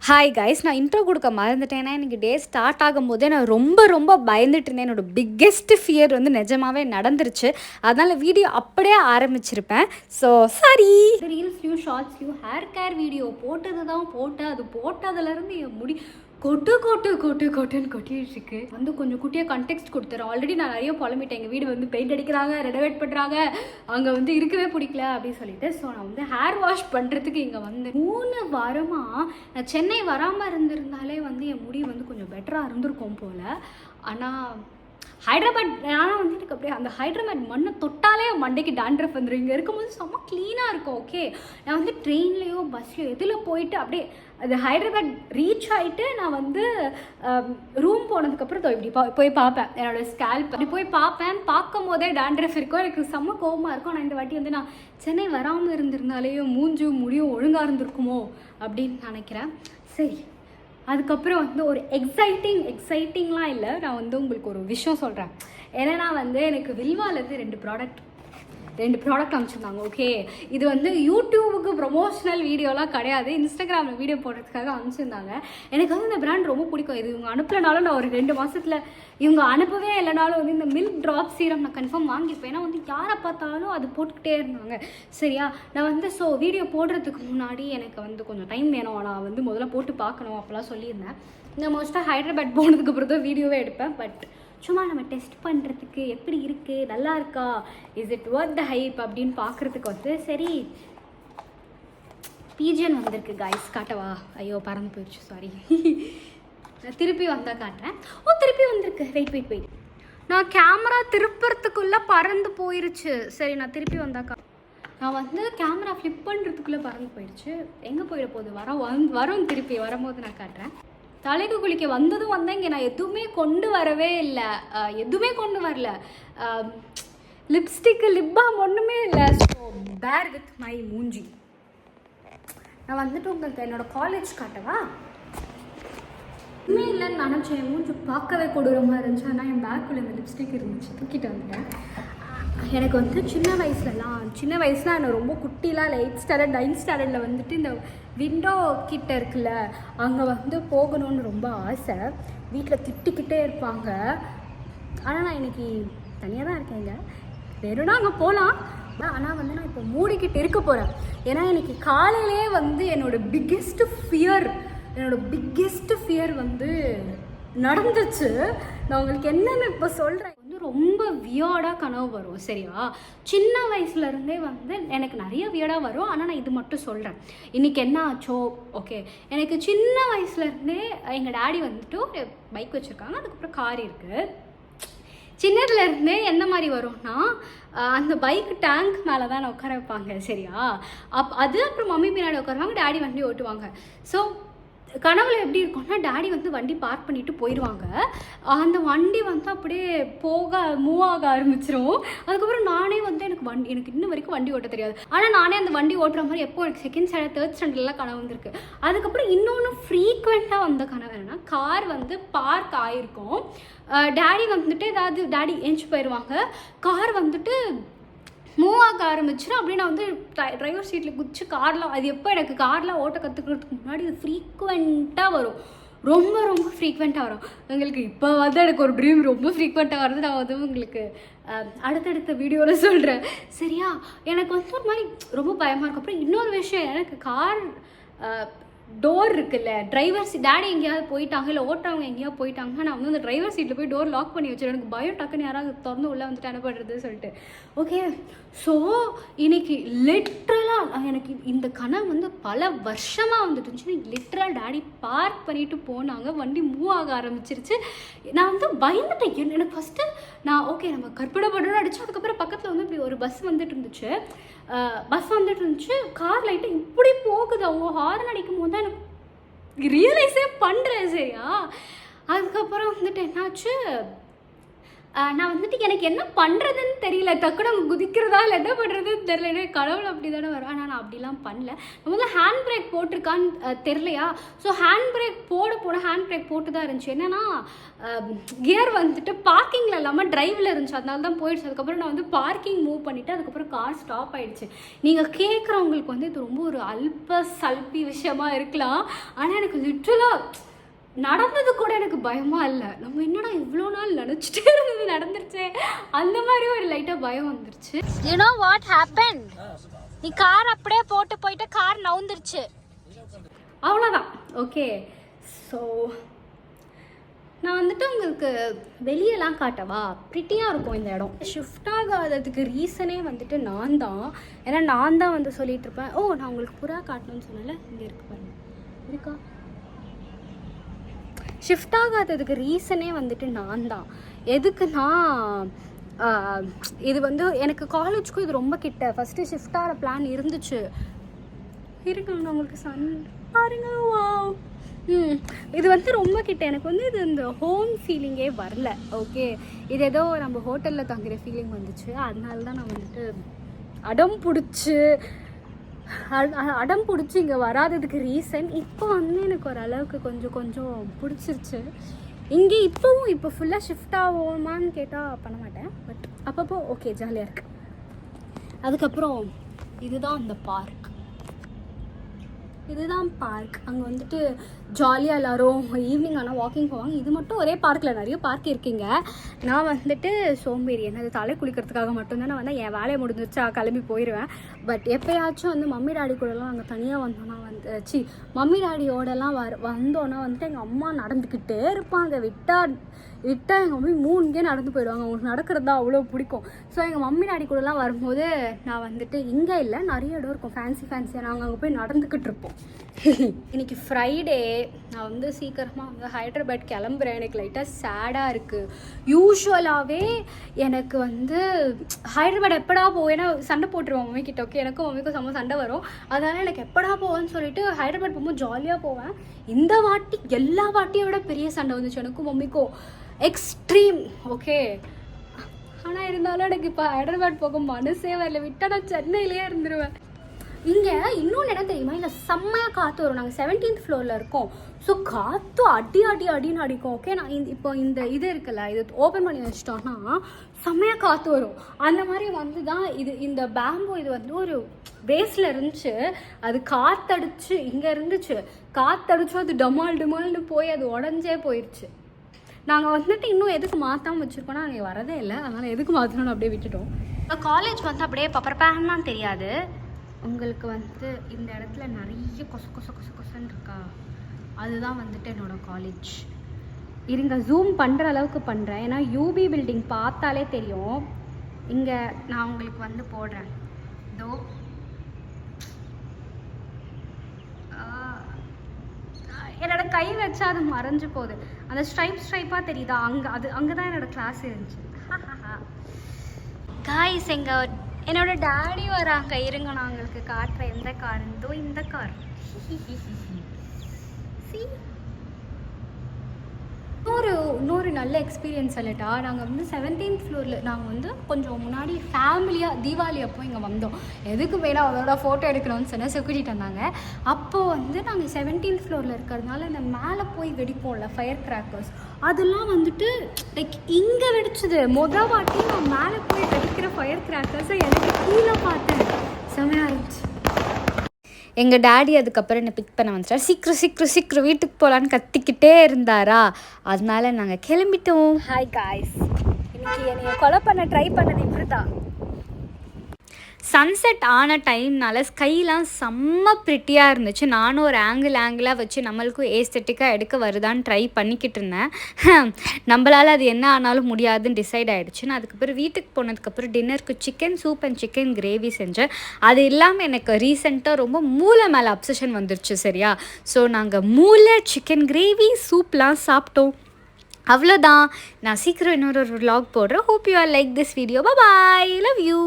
Hi guys, நான் intro கொடுக்க மறந்துட்டேன். ஏன்னா எனக்கு டே ஸ்டார்ட் ஆகும்போதே நான் ரொம்ப பயந்துட்டு இருந்தேன். என்னோட பிக்கெஸ்ட் ஃபியர் வந்து நிஜமாவே நடந்துருச்சு. அதனால் வீடியோ அப்படியே ஆரம்பிச்சிருப்பேன். So sorry. ரீல்ஸ்லையும் ஷார்ட்ஸ்லையும் ஹேர் கேர் வீடியோ போட்டது தான் போட்டேன். அது போட்டதுலேருந்து என் முடி கொட்டுன்னு கொட்டிட்டு இருக்கு. வந்து கொஞ்சம் குட்டியாக கண்டெக்ஸ்ட் கொடுத்துறேன். ஆல்ரெடி நான் நிறைய புலம்பிட்டேன். எங்கள் வீடு வந்து பெயிண்ட் அடிக்கிறாங்க, ரெனோவேட் பண்ணுறாங்க, அங்கே வந்து இருக்கவே பிடிக்கல அப்படின்னு சொல்லிட்டு. ஸோ நான் வந்து ஹேர் வாஷ் பண்ணுறதுக்கு இங்கே வந்து 3 வாரமாக நான் சென்னை வராமல் இருந்திருந்தாலே வந்து என் முடி வந்து கொஞ்சம் பெட்டராக இருந்திருக்கும் போல். ஆனால் ஹைதராபாத் ஆனால் வந்து எனக்கு அப்படியே அந்த ஹைதராபாத் மண்ணை தொட்டாலே மண்டைக்கு டாண்ட்ரஃப் வந்துடும். இங்கே இருக்கும்போது செம்ம க்ளீனாக இருக்கும். ஓகே, நான் வந்து ட்ரெயின்லேயோ பஸ்லையோ எதில் போயிட்டு அப்படியே அது ஹைதராபாத் ரீச் ஆகிட்டு நான் வந்து ரூம் போனதுக்கப்புறம் இப்படி போய் பார்ப்பேன் என்னோடய ஸ்கேல்ப். அப்படி போய் பார்க்கும் போதே டாண்ட்ரஃப் இருக்கும். எனக்கு செம்ம கோவமாக இருக்கும். நான் இந்த வாட்டி வந்து நான் சென்னை வராமல் இருந்திருந்தாலேயோ மூஞ்சும் முடியும் ஒழுங்காக இருந்திருக்குமோ அப்படின்னு நினைக்கிறேன். சரி, அதுக்கப்புறம் வந்து ஒரு எக்ஸைட்டிங்லாம் இல்லை. நான் வந்து உங்களுக்கு ஒரு விஷயம் சொல்கிறேன். ஏன்னா வந்து எனக்கு வில்வாலேருந்து 2 ப்ராடக்ட் அனுப்பிச்சிருந்தாங்க. ஓகே, இது வந்து யூடியூபுக்கு ப்ரொமோஷனல் வீடியோலாம் கிடையாது, இன்ஸ்டாகிராமில் வீடியோ போடுறதுக்காக அனுப்பிச்சிருந்தாங்க. எனக்கு வந்து இந்த பிராண்ட் ரொம்ப பிடிக்கும். இது இவங்க அனுப்பலனாலும் நான் ஒரு 2 மாதத்தில் இவங்க அனுப்பவே இல்லைனாலும் வந்து இந்த மில்க் ட்ராப் சீரம் நான் கன்ஃபார்ம் வாங்கியிருப்பேன். ஏன்னா வந்து யாரை பார்த்தாலும் அது போட்டுக்கிட்டே இருந்தாங்க. சரியா, நான் வந்து வீடியோ போடுறதுக்கு முன்னாடி எனக்கு வந்து கொஞ்சம் டைம் வேணும், நான் வந்து முதல்ல போட்டு பார்க்கணும் அப்போலாம் சொல்லியிருந்தேன். நான் மோஸ்ட்டாக ஹைதராபாத் போனதுக்கு அப்புறம் தான் வீடியோவே எடுப்பேன். பட் சும்மா நம்ம டெஸ்ட் பண்ணுறதுக்கு எப்படி இருக்குது, நல்லா இருக்கா, is it worth the hype அப்படின்னு பார்க்குறதுக்கு வந்து சரி பீஜன் வந்திருக்கு காய்ஸ். காட்டவா? ஐயோ பறந்து போயிடுச்சு, சாரி. நான் திருப்பி வந்தால் காட்டுறேன். திருப்பி வந்திருக்கு. வெயிட், நான் கேமரா திருப்புறதுக்குள்ளே பறந்து போயிருச்சு. சரி, நான் திருப்பி வந்தாக்கா நான் வந்து கேமரா ஃப்ளிப் பண்ணுறதுக்குள்ளே பறந்து போயிடுச்சு. எங்கே போயிட போகுது? வரும் திருப்பி வரும்போது நான் காட்டுறேன். தலைக்கு குளிக்க வந்ததும் வந்தேன். இங்கே நான் எதுவுமே கொண்டு வரவே இல்லை, லிப்ஸ்டிக்கு லிப் பாம் ஒன்றுமே இல்லை. ஸோ பேர் வித் மை மூஞ்சி. நான் வந்துட்டு உங்களுக்கு என்னோடய காலேஜ் காட்டவா? இன்னும் இல்லைன்னு நினச்சேன். மூஞ்சி பார்க்கவே கொடூரமாக இருந்துச்சு. ஆனால் என் பேக்குள்ளே இந்த லிப்ஸ்டிக் இருந்துச்சு, தூக்கிட்டு வந்துட்டேன். எனக்கு வந்து சின்ன வயசில் நான் ரொம்ப குட்டிலாம் இல்லை, 8th ஸ்டாண்டர்ட் 9th ஸ்டாண்டர்டில் வந்துட்டு இந்த விண்டோ கிட்ட இருக்குல்ல, அங்கே வந்து போகணும்னு ரொம்ப ஆசை. வீட்டில் திட்டிக்கிட்டே இருப்பாங்க. ஆனால் நான் இன்னைக்கு தனியாக தான் இருக்கேங்க. வேணும்னா அங்கே போகலாம். ஆனால் வந்து நான் இப்போ மூடிக்கிட்டு இருக்க போகிறேன். ஏன்னா எனக்கு காலையிலே வந்து என்னோடய பிக்கெஸ்ட் ஃபியர் வந்து நடந்துச்சு. நான் உங்களுக்கு என்னென்னு இப்போ சொல்கிறேன். வந்து ரொம்ப வியர்டாக கனவு வரும். சரியா, சின்ன வயசுலேருந்தே வந்து எனக்கு நிறைய வியர்டாக வரும். ஆனால் நான் இது மட்டும் சொல்கிறேன், இன்றைக்கி என்ன ஆச்சோ. ஓகே, எனக்கு சின்ன வயசுலேருந்தே எங்கள் டேடி வந்துட்டு ஒரு பைக் வச்சுருக்காங்க, அதுக்கப்புறம் கார் இருக்குது. சின்னதுலேருந்தே எந்த மாதிரி வரும்னா, அந்த பைக் டேங்க் மேலே தான் நான் உட்கார வைப்பாங்க. சரியா, அப்புறம் மம்மி பின்னாடி உட்காருவாங்க, டேடி வண்டி ஓட்டுவாங்க. ஸோ கனவுல எப்படி இருக்கும்னா, டேடி வந்து வண்டி பார்க் பண்ணிவிட்டு போயிடுவாங்க. அந்த வண்டி வந்து அப்படியே மூவ் ஆக ஆரம்பிச்சிடும். அதுக்கப்புறம் நானே வந்து எனக்கு இன்னும் வரைக்கும் வண்டி ஓட்ட தெரியாது. ஆனால் நானே அந்த வண்டி ஓட்டுற மாதிரி எப்போ எனக்கு 2nd ஸ்டாண்டர்ட் 3rd ஸ்டாண்டர்ட்லாம் கனவு வந்துருக்கு. அதுக்கப்புறம் இன்னொன்று ஃப்ரீக்வெண்ட்டாக வந்த கனவு என்னென்னா, கார் வந்து பார்க் ஆகிருக்கும். டேடி வந்துட்டு டேடி ஏஞ்சி போயிடுவாங்க, கார் வந்துட்டு மூவ் ஆக ஆரம்பிச்சிடும். அப்படி நான் வந்து டிரைவர் சீட்டில் குதிச்சு கார்லாம், அது எப்போ எனக்கு கார்லாம் ஓட்ட கற்றுக்கிறதுக்கு முன்னாடி இது ஃப்ரீக்வெண்ட்டாக வரும், ரொம்ப ஃப்ரீக்வெண்ட்டாக வரும். உங்களுக்கு இப்போ வந்து எனக்கு ஒரு ட்ரீம் ரொம்ப ஃப்ரீக்வெண்ட்டாக வருது. நான் வந்து உங்களுக்கு அடுத்தடுத்த வீடியோவில் சொல்கிறேன். சரியா, எனக்கு வந்து ஒரு மாதிரி ரொம்ப பயமாக இருக்கும். அப்புறம் இன்னொரு விஷயம், எனக்கு கார் டோர் இருக்குல்ல, டிரைவர் சீட், டேடி எங்கேயாவது போயிட்டாங்க இல்லை ஓட்டுறவங்க எங்கேயாவது போயிட்டாங்கன்னா நான் வந்து அந்த டிரைவர் சீட்டில் போய் டோர் லாக் பண்ணி வச்சிருவேன். எனக்கு பயம், டக்குன்னு யாராவது திறந்து உள்ளே வந்துட்டு என்ன பண்ணுறதுன்னு சொல்லிட்டு. ஓகே, ஸோ இன்னைக்கு லிட்ரலாக எனக்கு இந்த கனவு வந்து பல வருஷமாக வந்துட்டு இருந்துச்சு. லிட்ரலாக டேடி பார்க் பண்ணிட்டு போனாங்க, வண்டி மூவ் ஆக ஆரம்பிச்சிருச்சு. நான் வந்து பயந்துட்டேன். எனக்கு ஃபஸ்ட்டு நான் ஓகே நம்ம கற்பனை அடிச்சு, அதுக்கப்புறம் பக்கத்தில் வந்து இப்படி ஒரு பஸ் வந்துட்டு இருந்துச்சு. கார் லைட்டு இப்படி போகுது. அவங்க ஹார்ன் அடிக்கும் போது தான் எனக்கு ரியலைஸே பண்ணுறேன். சரியா, அதுக்கப்புறம் வந்துட்டு என்னாச்சு, நான் வந்துட்டு எனக்கு என்ன பண்ணுறதுன்னு தெரியல, டக்குனு அவங்க குதிக்கிறதா இல்லை என்ன பண்ணுறதுன்னு தெரியல. எனக்கு கடவுள் அப்படி தானே வரும். ஆனால் நான் அப்படிலாம் பண்ணல. நம்ம வந்து ஹேண்ட் பிரேக் போட்டிருக்கான்னு தெரிலையா. ஸோ ஹேண்ட் பிரேக் போனால் ஹேண்ட் பிரேக் போட்டு தான் இருந்துச்சு. என்னென்னா கியர் வந்துட்டு பார்க்கிங்கில் இல்லாமல் ட்ரைவில் இருந்துச்சு, அதனால தான் போயிடுச்சு. அதுக்கப்புறம் நான் வந்து பார்க்கிங் மூவ் பண்ணிவிட்டு அதுக்கப்புறம் கார் ஸ்டாப் ஆகிடுச்சு. நீங்கள் கேட்குறவங்களுக்கு வந்து இது ரொம்ப ஒரு சல்பி விஷயமா இருக்கலாம். ஆனால் எனக்கு லிட்ரலாக நடந்தது கூட எனக்கு பயமாக இல்லை. நம்ம என்னடா இவ்வளோ நாள் நினச்சிட்டே இருந்தது நடந்துருச்சு, அந்த மாதிரி ஒரு லைட்டாக பயம் வந்துருச்சு. You know what happened? நீ கார் அப்படியே போயிட்டு கார் நவுந்துருச்சு, அவ்வளோதான். ஓகே, ஸோ நான் வந்துட்டு உங்களுக்கு வெளியெல்லாம் காட்டவா, ப்ரிட்டியாக இருக்கும் இந்த இடம். ஷிஃப்ட் ஆகாததுக்கு ரீசனே வந்துட்டு நான் தான். ஏன்னா நான் தான் வந்து சொல்லிட்டு இருப்பேன், ஓ நான் உங்களுக்கு புறா காட்டணும்னு சொன்னல, இங்கே இருக்கு பாருங்க, இருக்கா. ஷிஃப்ட் ஆகாததுக்கு ரீசனே வந்துட்டு நான் தான். எதுக்குன்னா இது வந்து எனக்கு காலேஜுக்கும் இது ரொம்ப கிட்ட. ஃபஸ்ட்டு ஷிஃப்ட் ஆகிற பிளான் இருந்துச்சு. இருக்காங்க உங்களுக்கு பாருங்க, வா. இது வந்து ரொம்ப கிட்ட. எனக்கு வந்து இது இந்த ஹோம் ஃபீலிங்கே வரல. ஓகே, இது ஏதோ நம்ம ஹோட்டலில் தங்குற ஃபீலிங் வந்துச்சு. அதனால தான் நான் வந்துட்டு அடம் பிடிச்சி இங்கே வராததுக்கு ரீசன். இப்போ வந்து எனக்கு ஓரளவுக்கு கொஞ்சம் பிடிச்சிருச்சு இங்கே. இப்போ ஃபுல்லாக ஷிஃப்ட் ஆகுமான்னு கேட்டால் பண்ண மாட்டேன், பட் அப்பப்போ ஓகே ஜாலியாக இருக்குது. அதுக்கப்புறம் இதுதான் அந்த பார்க். அங்கே வந்துட்டு ஜாலியாக எல்லோரும் ஈவினிங் ஆனால் வாக்கிங் போவாங்க. இது மட்டும் ஒரே பார்க்கில் நிறைய பார்க் இருக்குங்க. நான் வந்துட்டு சோம்பேறி, என்னது தலை குளிக்கிறதுக்காக மட்டும்தான் நான் வந்து என் வேலையை முடிஞ்சிருச்சா கிளம்பி போயிடுவேன். பட் எப்போயாச்சும் வந்து மம்மி டாடி கூடலாம் நாங்கள் தனியாக வந்தோன்னா மம்மி டாடியோடலாம் வந்தோன்னா வந்துட்டு எங்கள் அம்மா நடந்துக்கிட்டே இருப்பாங்க. விட்டால் எங்கள் மம்மி 3 நடந்து போயிடுவாங்க. அவங்களுக்கு நடக்கிறது தான் அவ்வளோ பிடிக்கும். ஸோ எங்கள் மம்மி டாடி கூடலாம் வரும்போது நான் வந்துட்டு இங்கே இல்லை, நிறைய இடம் இருக்கும் ஃபேன்சியாக, நாங்கள் அங்கே போய் நடந்துக்கிட்டு இருப்போம். இன்றைக்கி ஃப்ரைடே, நான் வந்து சீக்கிரமாக வந்து ஹைதராபாத் கிளம்புறேன். எனக்கு லைட்டாக சேடாக இருக்குது. யூஸ்வலாகவே எனக்கு வந்து ஹைதராபாத் எப்படா போவேன்னா சண்டை போட்டுருவோம் மம்மி கிட்ட. ஓகே, எனக்கும் மம்மிக்கும் செம்ம சண்டை வரும். அதனால் எனக்கு எப்படா போவேன்னு சொல்லிட்டு ஹைதராபாத் போகும்போது ஜாலியாக போவேன். இந்த வாட்டி எல்லா வாட்டியை விட பெரிய சண்டை வந்துச்சு எனக்கும் மம்மிக்கும், எக்ஸ்ட்ரீம். ஓகே, ஆனால் இருந்தாலும் எனக்கு இப்போ ஹைதராபாத் போக மனசே வரல. விட்டால் நான் சென்னையிலேயே இருந்துருவேன். இங்கே இன்னொன்று இடம் தெரியுமா, இங்கே செம்மையாக காற்று வரும். நாங்கள் 17th ஃப்ளோரில் இருக்கோம். ஸோ காற்று அடின்னு அடிக்கும். ஓகே, நான் இப்போ இந்த இது இருக்குல்ல, இது ஓப்பன் பண்ணி வச்சிட்டோன்னா செம்மையாக காற்று வரும். அந்த மாதிரி வந்து தான் இந்த பேம்போ இது வந்து ஒரு பேஸில் இருந்துச்சு. அது காற்றடிச்சு இங்கே இருந்துச்சு, காற்றடிச்சு அது டமால்னு போய் அது உடஞ்சே போயிடுச்சு. நாங்கள் வந்துட்டு இன்னும் எதுக்கு மாற்றாமல் வச்சுருக்கோன்னா அங்கே வரதே இல்லை. அதனால் எதுக்கு மாற்றணும்னு அப்படியே விட்டுட்டோம். காலேஜ் வந்து அப்படியே பப்பரப்பேன்லாம் தெரியாது உங்களுக்கு. வந்து இந்த இடத்துல நிறைய கொசன்னு இருக்கா, அதுதான் வந்துட்டு என்னோடய காலேஜ். இருங்க ஜூம் பண்ணுற அளவுக்கு பண்ணுறேன், ஏன்னா யூபி பில்டிங் பார்த்தாலே தெரியும். இங்கே நான் உங்களுக்கு வந்து போடுறேன். இதோ என்னோட கை வச்சா அது மறைஞ்சு போகுது. அந்த ஸ்ட்ரைப்பாக தெரியுதா, அங்கே தான் என்னோடய கிளாஸ் இருந்துச்சு. காய்ஸ், என்னோட டாடி வராங்க. இருங்க நான் உங்களுக்கு காட்டுறேன் எந்த கார். இந்த கார். இன்னொரு நல்ல எக்ஸ்பீரியன்ஸ் சொல்லட்டா. நாங்கள் வந்து 17th ஃப்ளோரில் நாங்கள் வந்து கொஞ்சம் முன்னாடி ஃபேமிலியாக தீபாவளி அப்போ இங்கே வந்தோம். எதுக்கு வேணால் அதோட ஃபோட்டோ எடுக்கணும்னு சொன்னால் கூட்டிகிட்டு வந்தாங்க. அப்போது வந்து நாங்கள் 17th ஃப்ளோரில் இருக்கிறதுனால இந்த மேலே போய் வெடிப்போம்ல ஃபயர் கிராக்கர்ஸ், அதெல்லாம் வந்துட்டு லைக் இங்கே வெடிச்சுது. வாட்டி நான் மேலே போய் வெடிக்கிற ஃபயர் கிராக்கர்ஸை எனக்கு கீழே பார்த்தேன். செமையாக இருந்துச்சு. எங்கள் டேடி அதுக்கப்புறம் என்னை பிக் பண்ண வந்துட்டார். சீக்கிரம் வீட்டுக்கு போகலான்னு கத்திக்கிட்டே இருந்தாரா, அதனால நாங்கள் கிளம்பிட்டோம். ஹாய் காய்ஸ், இன்னைக்கு என்னை கொலை பண்ண ட்ரை பண்ணது இப்படி தான். சன்செட் ஆன டைம்னால ஸ்கைலாம் செம்ம ப்ரிட்டியாக இருந்துச்சு. நானும் ஒரு ஆங்கிளாக வச்சு நம்மளுக்கும் ஏஸ்தட்டிக்காக எடுக்க வருதான்னு ட்ரை பண்ணிக்கிட்டு இருந்தேன். நம்மளால் அது என்ன ஆனாலும் முடியாதுன்னு டிசைட் ஆகிடுச்சு. நான் அதுக்கப்புறம் வீட்டுக்கு போனதுக்கப்புறம் டின்னருக்கு chicken soup and chicken gravy செஞ்சேன். அது இல்லாமல் எனக்கு ரீசெண்டாக ரொம்ப மூளை மேலே அப்சஷன் வந்துருச்சு சரியா. ஸோ நாங்கள் மூளை சிக்கன் கிரேவி சூப்லாம் சாப்பிட்டோம். அவ்வளோதான். நான் சீக்கிரம் இன்னொரு vlog போடுறேன். Hope you are like this video. Bye, love you.